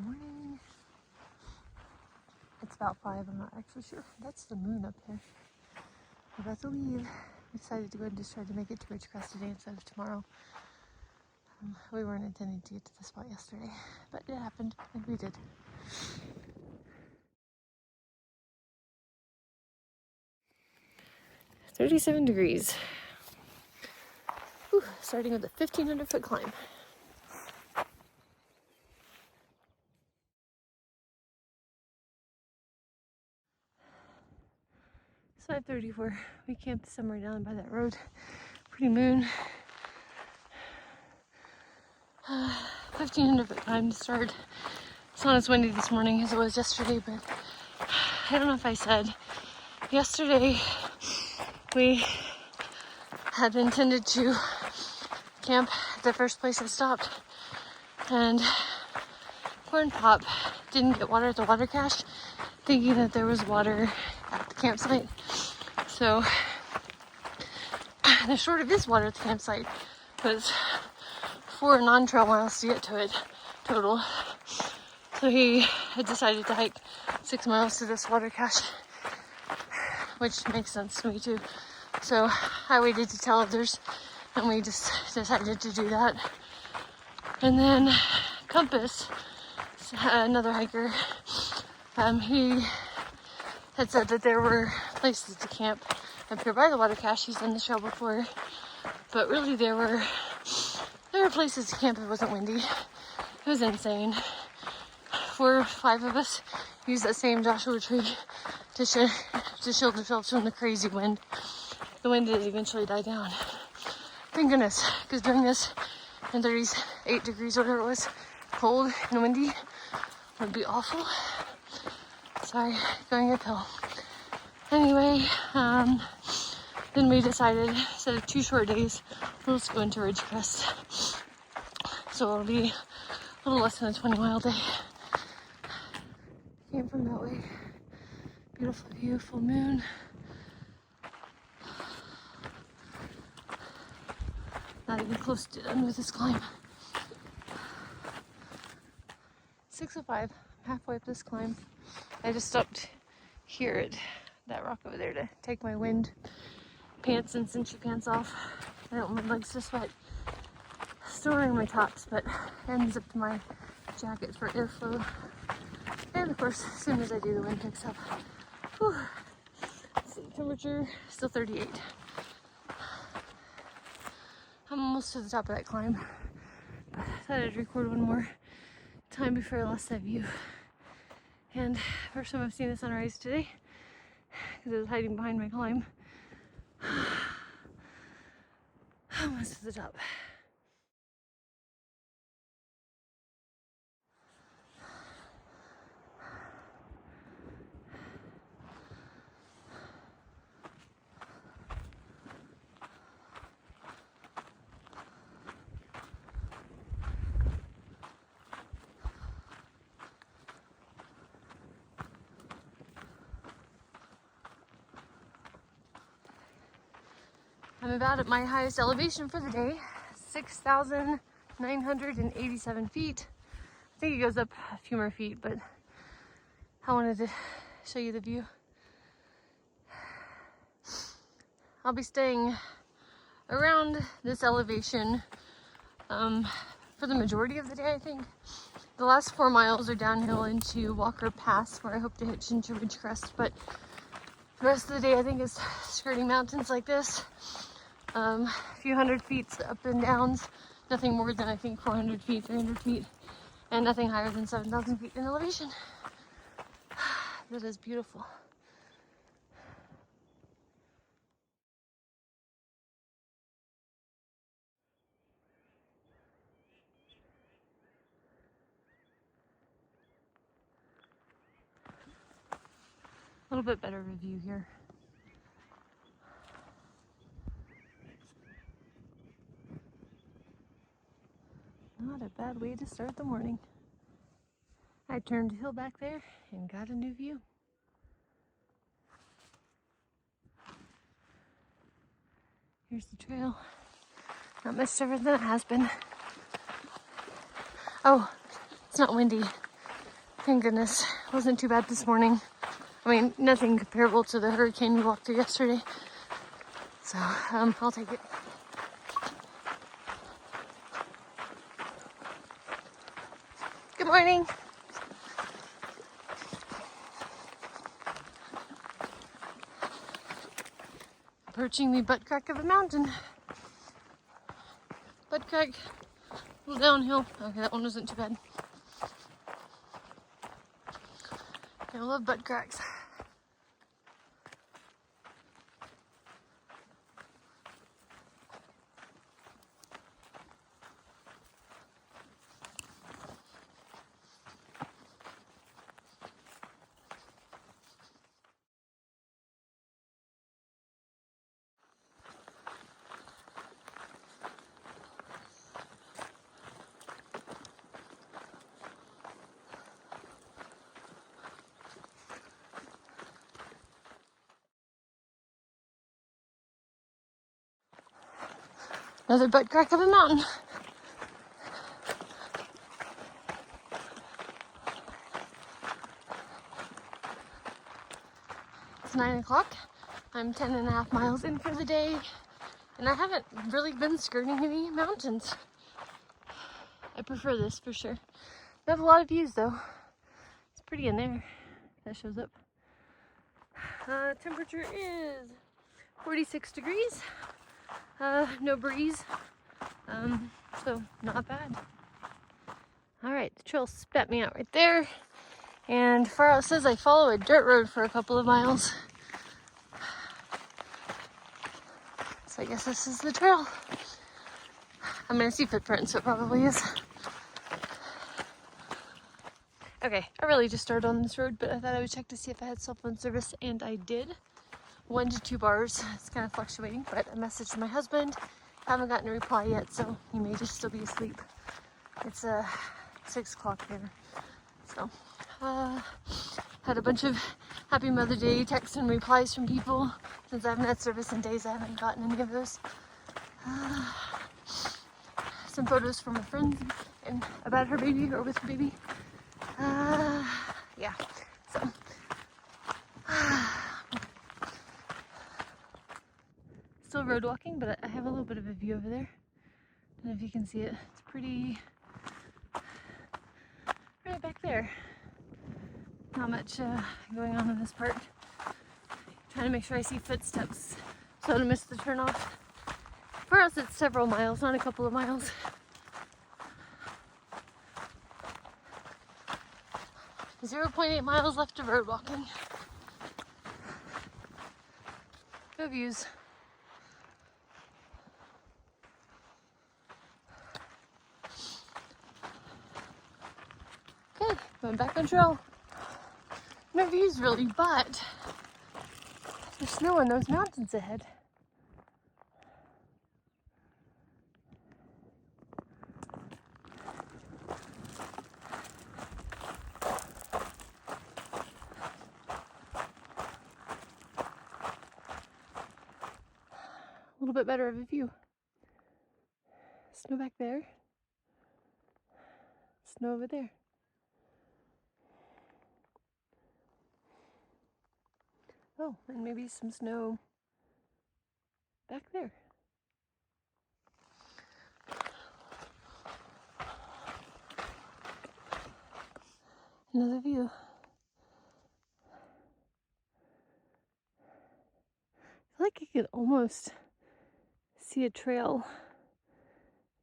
Morning. It's about 5, I'm not actually sure. That's the moon up there. We're about to leave. We decided to go and just try to make it to Ridgecrest today instead of tomorrow. We weren't intending to get to the spot yesterday, but it happened and we did. "37 degrees. Whew, starting with a 1,500-foot climb. It's 5:34. We camped somewhere down by that road. Pretty moon. 1,500-foot climb to start. It's not as windy this morning as it was yesterday, but I don't know if I said. Yesterday, we had intended to camp at the first place I stopped, and Corn Pop didn't get water at the water cache, thinking that there was water at the campsite. So the short of his water at the campsite was 4 non-trail miles to get to it total. So he had decided to hike 6 miles to this water cache, which makes sense to me too. So I waited to tell others, and we just decided to do that. And then Compass, another hiker, he had said that there were places to camp up here by the water cache. He's done the trail before, but really there were places to camp if it wasn't windy. It was insane. 4 or 5 of us used that same Joshua tree to shield ourselves from the crazy wind. The wind did eventually die down. Thank goodness, because during this, in 38 degrees, whatever it was, cold and windy, would be awful. Sorry, going uphill. Anyway, then we decided, instead of 2 short days, we'll just go into Ridgecrest. So it'll be a little less than a 20-mile day. Came from that way. Beautiful view, full moon. Not even close to done with this climb. 6:05. I'm halfway up this climb. I just stopped here at that rock over there to take my wind pants and cinchy pants off. I don't want my legs to sweat. Still wearing my tops, but unzipped my jacket for airflow. And of course, as soon as I do, the wind picks up. Whew. So the temperature still 38. I'm almost to the top of that climb, but I thought I'd record one more time before I lost that view. And first time I've seen the sunrise today, because it was hiding behind my climb. Almost to the top. I'm about at my highest elevation for the day, 6,987 feet. I think it goes up a few more feet, but I wanted to show you the view. I'll be staying around this elevation for the majority of the day, I think. The last 4 miles are downhill into Walker Pass, where I hope to hitch into Ridgecrest, but the rest of the day I think is skirting mountains like this. A few hundred feet up and downs, nothing more than I think 400 feet, 300 feet, and nothing higher than 7,000 feet in elevation. That is beautiful. A little bit better review here. Not a bad way to start the morning. I turned a hill back there and got a new view. Here's the trail. Not much different than it has been. Oh, it's not windy. Thank goodness. It wasn't too bad this morning. I mean, nothing comparable to the hurricane we walked through yesterday. So, I'll take it. Good morning. Approaching the butt crack of a mountain. Butt crack, a little downhill. Okay, that one wasn't too bad. I love butt cracks. Another butt crack of a mountain. It's 9 o'clock. I'm 10.5 miles in for the day, and I haven't really been skirting any mountains. I prefer this for sure. I have a lot of views though. It's pretty in there. That shows up. Temperature is 46 degrees. No breeze. So not bad. Alright, the trail spat me out right there. And far out says I follow a dirt road for a couple of miles. So I guess this is the trail. I'm gonna see footprints, so it probably is. Okay, I really just started on this road, but I thought I would check to see if I had cell phone service, and I did. 1 to 2 bars. It's kind of fluctuating, but I messaged my husband. Haven't gotten a reply yet, so he may just still be asleep. It's 6 o'clock there. So, had a bunch of Happy Mother's Day texts and replies from people. Since I haven't had service in days, I haven't gotten any of those. Some photos from a friend and about her baby or with her baby. Yeah, so. Still road walking, but I have a little bit of a view over there. I don't know if you can see it. It's pretty right back there. Not much going on in this part. Trying to make sure I see footsteps so I don't miss the turnoff. For us, it's several miles, not a couple of miles. .8 miles left of road walking. No views. Okay, going back on trail. No views really, but there's snow on those mountains ahead. A little bit better of a view. Snow back there. Snow over there. Oh, and maybe some snow back there. Another view. I feel like you could almost see a trail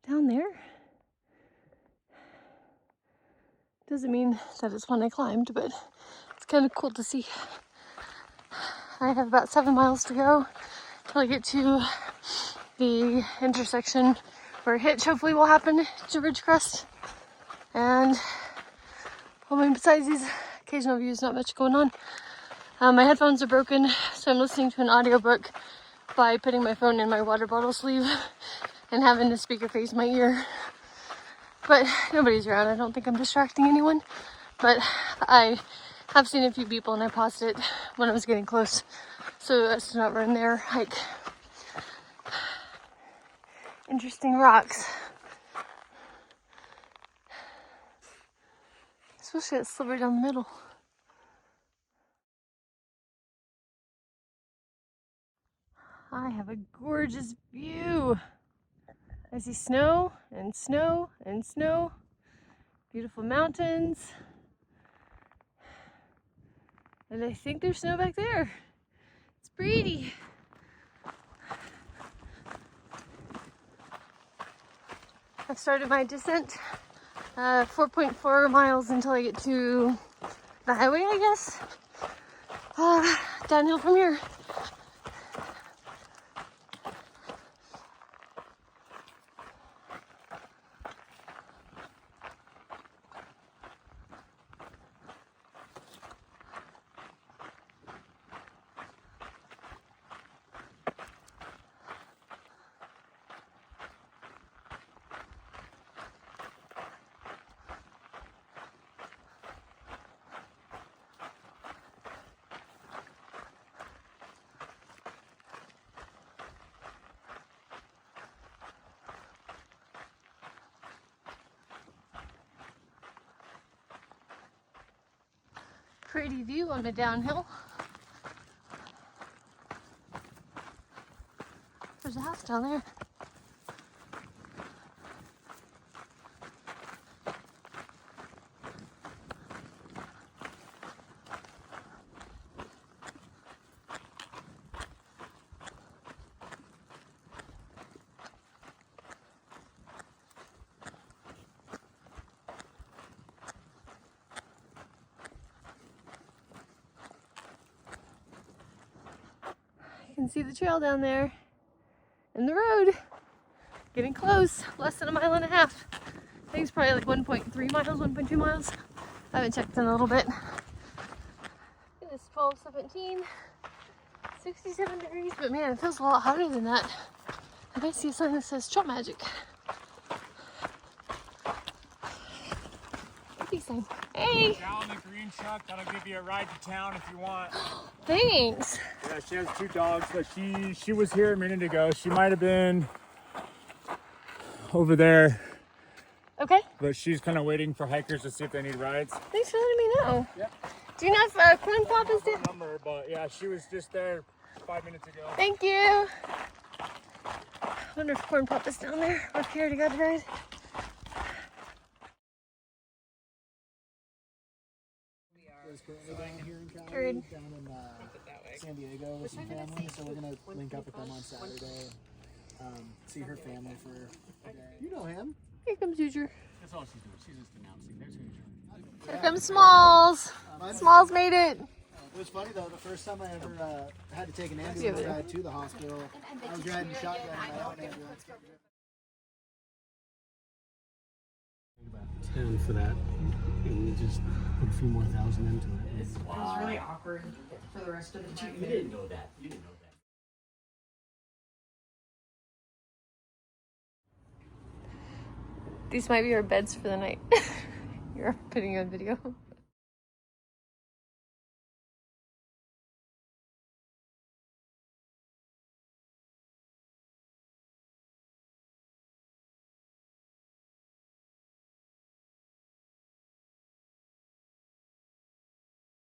down there. Doesn't mean that it's one I climbed, but it's kind of cool to see. I have about 7 miles to go till I get to the intersection where a hitch hopefully will happen to Ridgecrest. And I mean, besides these occasional views, not much going on. My headphones are broken, so I'm listening to an audiobook by putting my phone in my water bottle sleeve and having the speaker face my ear. But nobody's around. I don't think I'm distracting anyone. But I have seen a few people, and I paused it when I was getting close so as to not ruin their hike. Interesting rocks. This Especially that sliver down the middle. I have a gorgeous view. I see snow and snow and snow. Beautiful mountains. And I think there's snow back there. It's pretty. I've started my descent. 4.4 miles until I get to the highway, I guess. Downhill from here. Pretty view on the downhill. There's a house down there. You can see the trail down there and the road. Getting close, less than a mile and a half. I think it's probably like 1.3 miles, 1.2 miles. I haven't checked in a little bit. It is 12:17, 67 degrees, but man, it feels a lot hotter than that. I might see a sign that says Trail Magic. Sign. Hey! Down in the green truck, that'll give you a ride to town if you want. Thanks! Yeah, she has 2 dogs, but she was here a minute ago. She might have been over there. Okay. But she's kind of waiting for hikers to see if they need rides. Thanks for letting me know. Yep. Do you know if Corn Pop is there? Number, but yeah, she was just there 5 minutes ago. Thank you. I wonder if Corn Pop is down there or if he already got a ride. Down in San Diego with some family, so we're gonna link up with them on Saturday. See her family for a day. You know him. Here comes Hoosier. That's all she's doing. She's just announcing. There's Hoosier. Here comes Smalls. Smalls made it. It was funny though, the first time I ever had to take an ambulance ride to the hospital, I was driving shotgun in my own ambulance. And for that, and just put a few more thousand into it. It was really awkward for the rest of the time. You didn't know that. You didn't know that. These might be our beds for the night. You're putting on video.